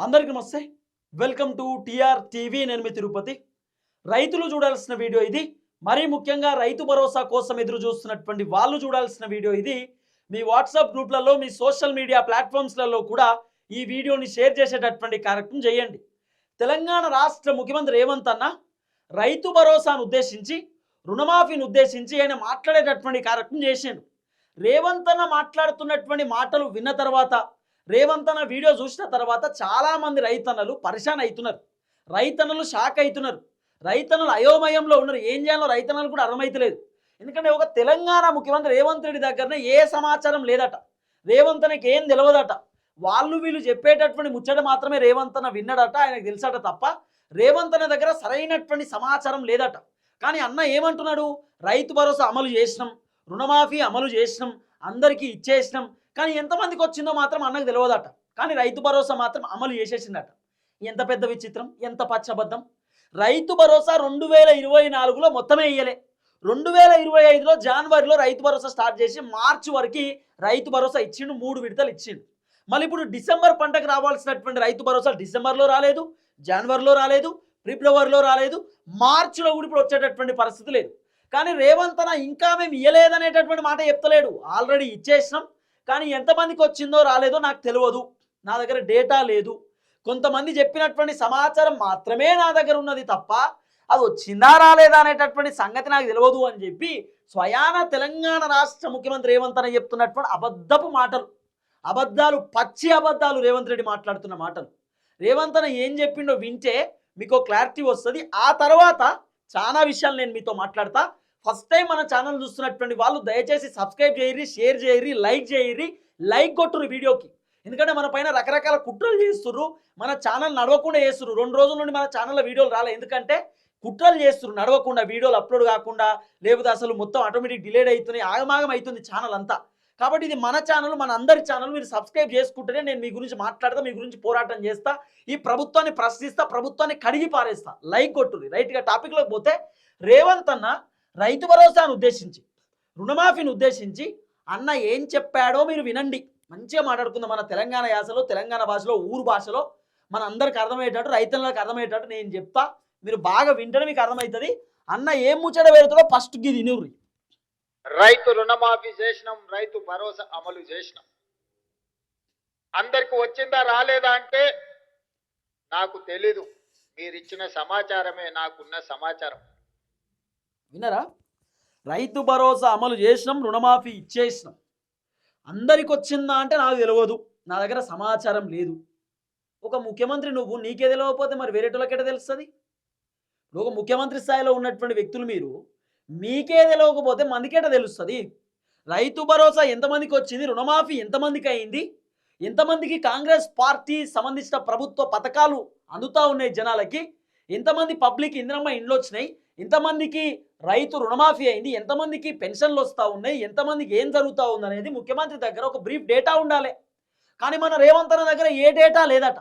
అందరికీ నమస్తే. Welcome to TR TV. నేను మీ తిరుపతి. రైతులు చూడాల్సిన వీడియో ఇది. మరీ ముఖ్యంగా రైతు భరోసా కోసం ఎదురు చూస్తున్నటువంటి వాళ్ళు చూడాల్సిన వీడియో ఇది. మీ వాట్సాప్ గ్రూప్లలో, మీ సోషల్ మీడియా ప్లాట్ఫామ్స్లలో కూడా ఈ వీడియోని షేర్ చేసేటటువంటి కార్యక్రమం చేయండి. తెలంగాణ రాష్ట్ర ముఖ్యమంత్రి రేవంత్ అన్న రైతు భరోసాను ఉద్దేశించి, రుణమాఫీని ఉద్దేశించి ఆయన మాట్లాడేటటువంటి కార్యక్రమం చేసిండు. రేవంత్ అన్న మాట్లాడుతున్నటువంటి మాటలు విన్న తర్వాత, రేవంత్ అన్న వీడియో చూసిన తర్వాత చాలామంది రైతన్నలు పరిశాన్ అవుతున్నారు. రైతన్నలు షాక్ అవుతున్నారు. రైతన్నలు అయోమయంలో ఉన్నారు. ఏం చేయాలో రైతన్నలు కూడా అర్థమైతలేదు. ఎందుకంటే ఒక తెలంగాణ ముఖ్యమంత్రి రేవంత్ రెడ్డి దగ్గరనే ఏ సమాచారం లేదట. రేవంత్ అన్నకి ఏం తెలియదట. వీళ్ళు చెప్పేటటువంటి ముచ్చట మాత్రమే రేవంత్ అన్న విన్నాడట, ఆయనకు తెలుసట తప్ప రేవంత్ అన్న దగ్గర సరైనటువంటి సమాచారం లేదట. కానీ అన్న ఏమంటున్నాడు? రైతు భరోసా అమలు చేసినాం, రుణమాఫీ అమలు చేసినాం, అందరికీ ఇచ్చేసినాం. కానీ ఎంతమందికి వచ్చిందో మాత్రం అన్నకు తెలియదట. కానీ రైతు భరోసా మాత్రం అమలు చేసేసిందట. ఎంత పెద్ద విచిత్రం, ఎంత పచ్చబద్ధం. రైతు భరోసా 2024లో మొత్తమే ఇయ్యలే. 2025లో జనవరిలో రైతు భరోసా స్టార్ట్ చేసి మార్చి వరకు రైతు భరోసా ఇచ్చిండు. 3 విడతలు ఇచ్చిండు. మళ్ళీ ఇప్పుడు డిసెంబర్ పంటకు రావాల్సినటువంటి రైతు భరోసా డిసెంబర్లో రాలేదు, జనవరిలో రాలేదు, ఫిబ్రవరిలో రాలేదు, మార్చిలో కూడా ఇప్పుడు వచ్చేటటువంటి పరిస్థితి లేదు. కానీ రేవంత్ అన్న ఇంకా మేము ఇయ్యలేదనేటటువంటి మాట చెప్తలేడు. ఆల్రెడీ ఇచ్చేసినాం, కానీ ఎంతమందికి వచ్చిందో రాలేదో నాకు తెలియదు, నా దగ్గర డేటా లేదు, కొంతమంది చెప్పినటువంటి సమాచారం మాత్రమే నా దగ్గర ఉన్నది తప్ప అది వచ్చిందా రాలేదా అనేటటువంటి సంగతి నాకు తెలియదు అని చెప్పి స్వయాన తెలంగాణ రాష్ట్ర ముఖ్యమంత్రి రేవంత్ అన్న చెప్తున్నటువంటి అబద్ధపు మాటలు, అబద్ధాలు, పచ్చి అబద్ధాలు రేవంత్ రెడ్డి మాట్లాడుతున్న మాటలు. రేవంత్ అన్న ఏం చెప్పిండో వింటే మీకు క్లారిటీ వస్తుంది. ఆ తర్వాత చాలా విషయాలు నేను మీతో మాట్లాడతా. ఫస్ట్ టైం మన ఛానల్ చూస్తున్నటువంటి వాళ్ళు దయచేసి సబ్స్క్రైబ్ చేయరి, షేర్ చేయరి, లైక్ కొట్టురు వీడియోకి. ఎందుకంటే మన పైన రకరకాల కుట్రలు చేస్తుర్రు, మన ఛానల్ నడవకుండా చేస్తుర్రు. 2 రోజుల నుండి మన ఛానల్లో వీడియోలు రాలే. ఎందుకంటే కుట్రలు చేస్తుర్రు, నడవకుండా, వీడియోలు అప్లోడ్ కాకుండా, లేకపోతే అసలు మొత్తం ఆటోమేటిక్ డిలేడ్ అవుతున్నాయి, ఆగమాగం అవుతుంది ఛానల్ అంతా. కాబట్టి ఇది మన ఛానల్, మన అందరి ఛానల్. మీరు సబ్స్క్రైబ్ చేసుకుంటేనే నేను మీ గురించి మాట్లాడతా, మీ గురించి పోరాటం చేస్తా, ఈ ప్రభుత్వాన్ని ప్రశ్నిస్తా, ప్రభుత్వాన్ని కడిగి పారేస్తా. లైక్ కొట్టుర్రి. రైట్గా టాపిక్లోకి పోతే, రేవంత్ అన్న రైతు భరోసాను ఉద్దేశించి, రుణమాఫీని ఉద్దేశించి అన్న ఏం చెప్పాడో మీరు వినండి. మంచిగా మాట్లాడుకుందాం మన తెలంగాణ యాసలో, తెలంగాణ భాషలో, ఊరు భాషలో మన అందరికి అర్థమయ్యేటట్టు, రైతులకు అర్థమయ్యేటట్టు నేను చెప్తా. మీరు బాగా వింటేనే మీకు అర్థమవుతుంది. అన్న ఏం ముచ్చట పెడుతుందో ఫస్ట్ గిది నివ్వురి. రైతు రుణమాఫీ చేసినాం, రైతు భరోసా అమలు చేసినాం, అందరికి వచ్చిందా రాలేదా అంటే నాకు తెలీదు, మీరిచ్చిన సమాచారమే నాకున్న సమాచారం. వినరా? రైతు భరోసా అమలు చేసినాం, రుణమాఫీ ఇచ్చేసినాం, అందరికి వచ్చిందా అంటే నాకు తెలియదు, నా దగ్గర సమాచారం లేదు. ఒక ముఖ్యమంత్రి నువ్వు, నీకే తెలియకపోతే మరి వేరేటోళ్ళకెట తెలుస్తుంది? ఒక ముఖ్యమంత్రి స్థాయిలో ఉన్నటువంటి వ్యక్తులు మీరు, మీకే తెలియకపోతే మందికేట తెలుస్తుంది? రైతు భరోసా ఎంతమందికి వచ్చింది, రుణమాఫీ ఎంతమందికి అయింది, ఎంతమందికి కాంగ్రెస్ పార్టీ సంబంధించిన ప్రభుత్వ పథకాలు అందుతూ ఉన్నాయి జనాలకి, ఎంతమంది పబ్లిక్ ఇందిరమ్మ ఇండ్లు వచ్చినాయి, ఎంతమందికి రైతు రుణమాఫీ అయింది, ఎంతమందికి పెన్షన్లు వస్తూ ఉన్నాయి, ఎంతమందికి ఏం జరుగుతూ ఉందనేది ముఖ్యమంత్రి దగ్గర ఒక బ్రీఫ్ డేటా ఉండాలి. కానీ మన రేవంత్ అన్న దగ్గర ఏ డేటా లేదట.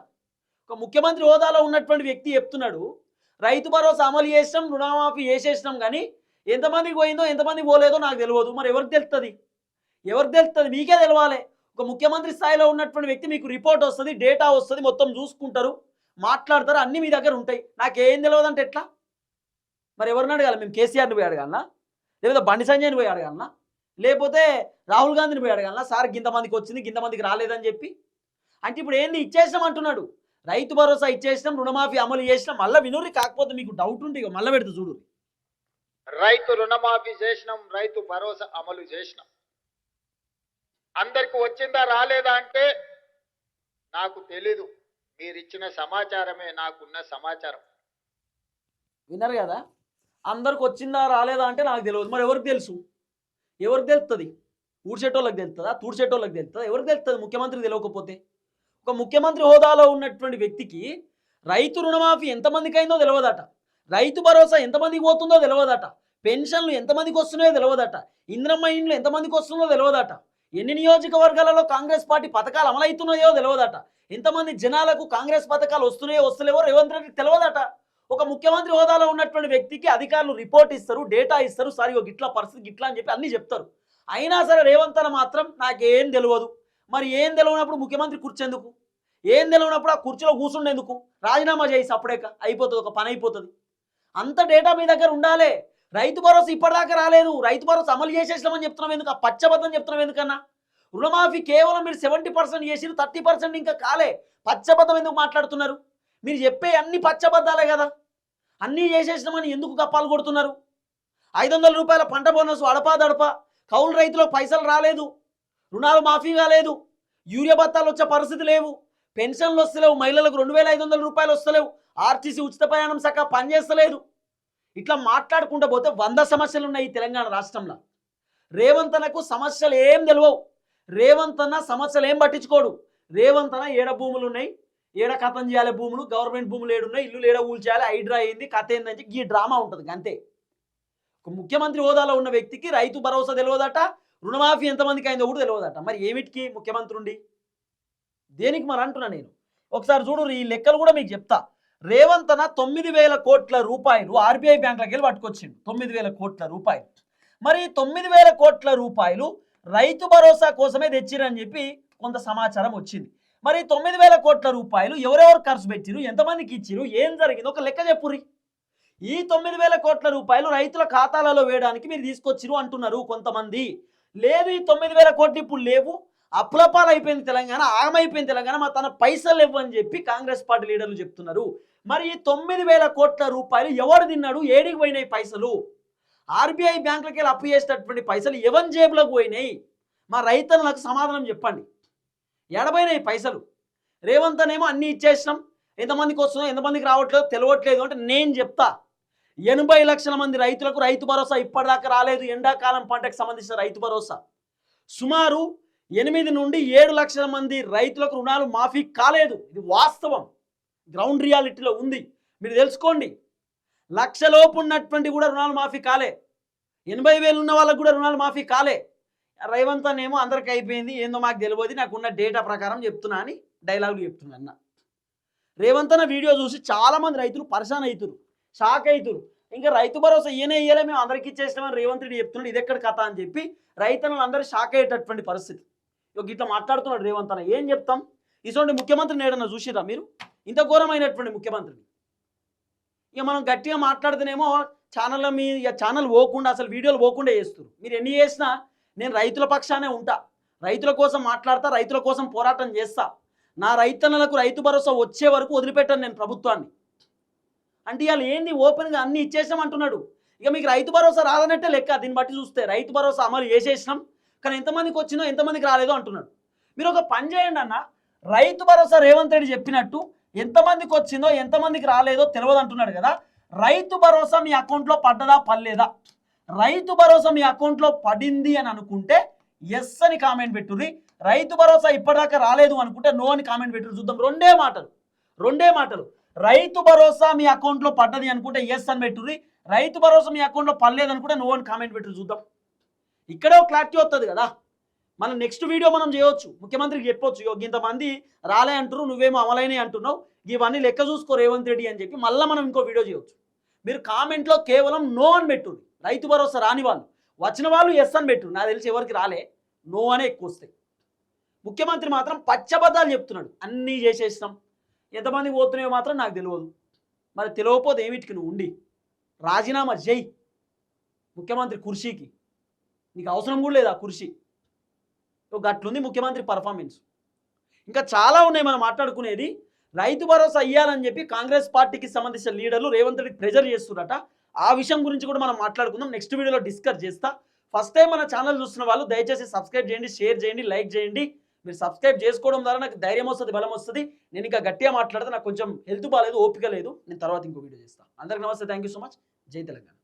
ఒక ముఖ్యమంత్రి హోదాలో ఉన్నటువంటి వ్యక్తి చెప్తున్నాడు రైతు భరోసా అమలు చేసినాం, రుణమాఫీ చేసేసినాం, కానీ ఎంతమందికి పోయిందో ఎంతమందికి పోలేదో నాకు తెలియదు. మరి ఎవరికి తెలుస్తుంది? ఎవరికి తెలుస్తుంది? మీకే తెలవాలి. ఒక ముఖ్యమంత్రి స్థాయిలో ఉన్నటువంటి వ్యక్తి, మీకు రిపోర్ట్ వస్తుంది, డేటా వస్తుంది, మొత్తం చూసుకుంటారు, మాట్లాడతారు, అన్నీ మీ దగ్గర ఉంటాయి. నాకేం తెలియదు అంటే ఎట్లా? మరి ఎవరిని అడగాలి? మేము కేసీఆర్ని పోయి అడగాలనా? లేకపోతే బండి సంజయ్ని పోయి అడగాలనా? లేకపోతే రాహుల్ గాంధీని పోయి అడగాలనా? సార్ గింతమందికి వచ్చింది, గింతమందికి రాలేదని చెప్పి. అంటే ఇప్పుడు ఏంది? ఇచ్చేసినాం అంటున్నాడు. రైతు భరోసా ఇచ్చేసినాం, రుణమాఫీ అమలు చేసినాం. మళ్ళీ వినుర్రి, కాకపోతే మీకు డౌట్ ఉంటే ఇక మళ్ళీ పెడుతూ చూడు. రైతు రుణమాఫీ చేసినాం, రైతు భరోసా అమలు చేసినాం, అందరికి వచ్చిందా రాలేదా అంటే నాకు తెలీదు, మీరిచ్చిన సమాచారమే నాకున్న సమాచారం. విన్నారు కదా? అందరికి వచ్చిందా రాలేదా అంటే నాకు తెలియదు. మరి ఎవరికి తెలుసు? ఎవరికి తెలుస్తుంది? ఊడ్చేటోళ్ళకి తెలుస్తుందా? తూడ్చేటోళ్ళకి తెలుస్తుందా? ఎవరికి తెలుస్తుంది? ముఖ్యమంత్రికి తెలియకపోతే. ఒక ముఖ్యమంత్రి హోదాలో ఉన్నటువంటి వ్యక్తికి రైతు రుణమాఫీ ఎంతమందికి అయిందో తెలియదట, రైతు భరోసా ఎంతమందికి పోతుందో తెలియదట, పెన్షన్లు ఎంతమందికి వస్తున్నాయో తెలియదట, ఇందిరమ్మ ఇండ్లు ఎంతమందికి వస్తుందో తెలియదట, ఎన్ని నియోజకవర్గాలలో కాంగ్రెస్ పార్టీ పథకాలు అమలవుతున్నాయో తెలియదట, ఎంతమంది జనాలకు కాంగ్రెస్ పథకాలు వస్తున్నాయో వస్తలేవో రేవంత్ రెడ్డికి తెలియదట. ఒక ముఖ్యమంత్రి హోదాలో ఉన్నటువంటి వ్యక్తికి అధికారులు రిపోర్ట్ ఇస్తారు, డేటా ఇస్తారు, సార్ గిట్లా పరిస్థితి గిట్లా అని చెప్పి అన్నీ చెప్తారు. అయినా సరే రేవంత్ అన్న మాత్రం నాకేం తెలియదు. మరి ఏం తెలియనప్పుడు ముఖ్యమంత్రి కూర్చేందుకు? ఏం తెలియనప్పుడు ఆ కుర్చీలో కూర్చుండేందుకు? రాజీనామా చేసి అప్పుడేక అయిపోతుంది, ఒక పని అయిపోతుంది. అంత డేటా మీ దగ్గర ఉండాలి. రైతు భరోసా ఇప్పటిదాకా రాలేదు. రైతు భరోసా అమలు చేసేసినామని చెప్తున్నాం ఎందుకు? ఆ పచ్చబద్ధం చెప్తున్నాం ఎందుకన్నా? రుణమాఫీ కేవలం మీరు 70% చేసిరు, 30% ఇంకా కాలే. పచ్చబద్ధం ఎందుకు మాట్లాడుతున్నారు? మీరు చెప్పే అన్ని పచ్చబద్దాలే కదా. అన్నీ చేసేసినామని ఎందుకు గప్పాలు కొడుతున్నారు? 500 రూపాయల పంట బోనస్ అడపా కౌలు రైతులకు పైసలు రాలేదు, రుణాలు మాఫీ కాలేదు, యూరియా బత్తాలు వచ్చే పరిస్థితి లేవు, పెన్షన్లు వస్తలేవు, మహిళలకు 2500 రూపాయలు వస్తలేవు, ఆర్టీసీ ఉచిత ప్రయాణం సక్క పనిచేస్తలేదు. ఇట్లా మాట్లాడుకుంటూ పోతే 100 సమస్యలు ఉన్నాయి ఈ తెలంగాణ రాష్ట్రంలో. రేవంత్ అన్నకు సమస్యలు ఏం తెలియవు. రేవంత్ అన్న సమస్యలు ఏం పట్టించుకోడు. రేవంత్ అన్న ఏడ భూములు ఉన్నాయి, ఏడ కథం చేయాలి, భూములు గవర్నమెంట్ భూములు ఏడున్నాయి, ఇల్లు ఏడ ఊలు చేయాలి, హైడ్రా అయింది, కథ ఏందని ఈ డ్రామా ఉంటుంది అంతే. ఒక ముఖ్యమంత్రి హోదాలో ఉన్న వ్యక్తికి రైతు భరోసా తెలియదట, రుణమాఫీ ఎంతమందికి అయిందో కూడా తెలియదట. మరి ఏమిటికి ముఖ్యమంత్రి ఉండి దేనికి మరి అంటున్నా నేను. ఒకసారి చూడు, ఈ లెక్కలు కూడా మీకు చెప్తా. రేవంత్ అన్న 9,000 కోట్ల రూపాయలు ఆర్బీఐ బ్యాంకులకి వెళ్ళి పట్టుకొచ్చిండు. 9,000 కోట్ల రూపాయలు. మరి 9,000 కోట్ల రూపాయలు రైతు భరోసా కోసమే తెచ్చిరని చెప్పి కొంత సమాచారం వచ్చింది. మరి 9,000 కోట్ల రూపాయలు ఎవరెవరు ఖర్చు పెట్టిరు, ఎంతమందికి ఇచ్చిరు, ఏం జరిగింది ఒక లెక్క చెప్పుర్రి. ఈ 9,000 కోట్ల రూపాయలు రైతుల ఖాతాలలో వేయడానికి మీరు తీసుకొచ్చిరు అంటున్నారు కొంతమంది. లేదు, ఈ 9,000 కోట్లు ఇప్పుడు లేవు, అప్లపాలు అయిపోయింది తెలంగాణ, ఆగమైపోయింది తెలంగాణ, మా తన పైసలు ఇవ్వని చెప్పి కాంగ్రెస్ పార్టీ లీడర్లు చెప్తున్నారు. మరి ఈ 9,000 కోట్ల రూపాయలు ఎవరు తిన్నాడు, ఏడికి పోయినాయి పైసలు? ఆర్బీఐ బ్యాంకులకి వెళ్ళి అప్పు చేసేటటువంటి పైసలు ఎవరి జేబులకు పోయినాయి? మా రైతులకు సమాధానం చెప్పండి. ఎడబోయినాయి పైసలు? రేవంత్ అనేమో అన్నీ ఇచ్చేసినాం, ఎంతమందికి వస్తుందో ఎంతమందికి రావట్లేదు తెలియట్లేదు అంటే నేను చెప్తా. 80 లక్షల మంది రైతులకు రైతు భరోసా ఇప్పటిదాకా రాలేదు. ఎండాకాలం పంటకు సంబంధించిన రైతు భరోసా. సుమారు 8 నుండి 7 లక్షల మంది రైతులకు రుణాలు మాఫీ కాలేదు. ఇది వాస్తవం, గ్రౌండ్ రియాలిటీలో ఉంది, మీరు తెలుసుకోండి. లక్షలోపు ఉన్నటువంటి కూడా రుణాలు మాఫీ కాలే. 80,000 ఉన్న వాళ్ళకు కూడా రుణాలు మాఫీ కాలే. రేవంత్ అనేమో అందరికి అయిపోయింది, ఏందో మాకు తెలియదు, నాకున్న డేటా ప్రకారం చెప్తున్నా అని డైలాగులు చెప్తున్నా అన్న. రేవంత్ అన్న వీడియో చూసి చాలామంది రైతులు పరిశాన్ అవుతారు, షాక్ అవుతారు. ఇంకా రైతు భరోసా ఈయన ఇయ్యలే, మేము అందరికి ఇచ్చేసినామని రేవంత్ రెడ్డి చెప్తున్నాడు, ఇది ఎక్కడ కథ అని చెప్పి రైతులను అందరూ షాక్ అయ్యేటటువంటి పరిస్థితి. ఇట్లా మాట్లాడుతున్నాడు రేవంత్ అన్న. ఏం చెప్తాం? ఇటువంటి ముఖ్యమంత్రిని ఏడన్నా చూసిరా మీరు? ఇంత ఘోరమైనటువంటి ముఖ్యమంత్రిని. ఇక మనం గట్టిగా మాట్లాడితేనేమో ఛానల్లో మీ ఛానల్ పోకుండా, అసలు వీడియోలు పోకుండా చేస్తారు. మీరు ఎన్ని చేసినా నేను రైతుల పక్షానే ఉంటా, రైతుల కోసం మాట్లాడతా, రైతుల కోసం పోరాటం చేస్తా. నా రైతన్నలకు రైతు భరోసా వచ్చే వరకు వదిలిపెట్టాను నేను ప్రభుత్వాన్ని. అంటే ఇవాళ ఏంది ఓపెన్గా అన్ని ఇచ్చేసామంటున్నాడు. ఇక మీకు రైతు భరోసా రాదన్నట్టే లెక్క. దీన్ని బట్టి చూస్తే రైతు భరోసా అమలు చేసేసినాం, కానీ ఎంతమందికి వచ్చిందో ఎంతమందికి రాలేదో అంటున్నాడు. మీరు ఒక పని చేయండి అన్న, రైతు భరోసా రేవంత్ రెడ్డి చెప్పినట్టు ఎంతమందికి వచ్చిందో ఎంతమందికి రాలేదో తెలియదు అంటున్నాడు కదా. రైతు భరోసా మీ అకౌంట్లో పడ్డదా పడలేదా? రైతు భరోసా మీ అకౌంట్లో పడింది అని అనుకుంటే ఎస్ అని కామెంట్ పెట్టుర్రి. రైతు భరోసా ఇప్పటిదాకా రాలేదు అనుకుంటే నో అని కామెంట్ పెట్టుర్రి. చూద్దాం, రెండే మాటలు. రైతు భరోసా మీ అకౌంట్లో పడ్డది అనుకుంటే ఎస్ అని పెట్టుర్రి. రైతు భరోసా మీ అకౌంట్లో పడలేదు అనుకుంటే నో అని కామెంట్ పెట్టుర్రి. చూద్దాం, ఇక్కడే ఒక క్లారిటీ వస్తుంది కదా. మనం నెక్స్ట్ వీడియో మనం చేయొచ్చు, ముఖ్యమంత్రికి చెప్పొచ్చు, ఇంతమంది రాలే అంటారు, నువ్వేమో అమలైనవి అంటున్నావు, ఇవన్నీ లెక్క చూసుకో రేవంత్ రెడ్డి అని చెప్పి మళ్ళీ మనం ఇంకో వీడియో చేయొచ్చు. మీరు కామెంట్లో కేవలం నో అని పెట్టుర్రి. రైతు భరోసా రాని వాళ్ళు, వచ్చిన వాళ్ళు ఎస్ అని పెట్టుర్రి. నాకు తెలిసి ఎవరికి రాలే, నో అనే ఎక్కువ వస్తాయి. ముఖ్యమంత్రి మాత్రం పచ్చబద్దాలు చెప్తున్నాడు, అన్నీ చేసేసినాం, ఎంతమంది పోతున్నాయో మాత్రం నాకు తెలియదు. మరి తెలియకపోతే ఏమిటికి నువ్వు ఉండి రాజీనామా చేయి ముఖ్యమంత్రి కుర్చీకి. నీకు అవసరం కూడా లేదు ఆ కుర్చీ. గట్లుంది ముఖ్యమంత్రి పర్ఫార్మెన్స్. ఇంకా చాలా ఉన్నాయి మనం మాట్లాడుకునేది. రైతు భరోసా ఇయ్యాలని చెప్పి కాంగ్రెస్ పార్టీకి సంబంధించిన లీడర్లు రేవంత్ రెడ్డి ప్రెజర్ చేస్తున్నారట. ఆ విషయం గురించి కూడా మనం మాట్లాడుకుందాం, నెక్స్ట్ వీడియోలో డిస్కస్ చేస్తా. ఫస్ట్ టైం మన ఛానల్ చూస్తున్న వాళ్ళు దయచేసి సబ్స్క్రైబ్ చేయండి, షేర్ చేయండి, లైక్ చేయండి. మీరు సబ్స్క్రైబ్ చేసుకోవడం ద్వారా నాకు ధైర్యం వస్తుంది, బలం వస్తుంది. నేను ఇంకా గట్టిగా మాట్లాడితే నాకు కొంచెం హెల్త్ బాగాలేదు, ఓపిక లేదు. నేను తర్వాత ఇంకో వీడియో చేస్తాను. అందరికీ నమస్తే, థ్యాంక్ యూ సో మచ్. జై తెలంగాణ.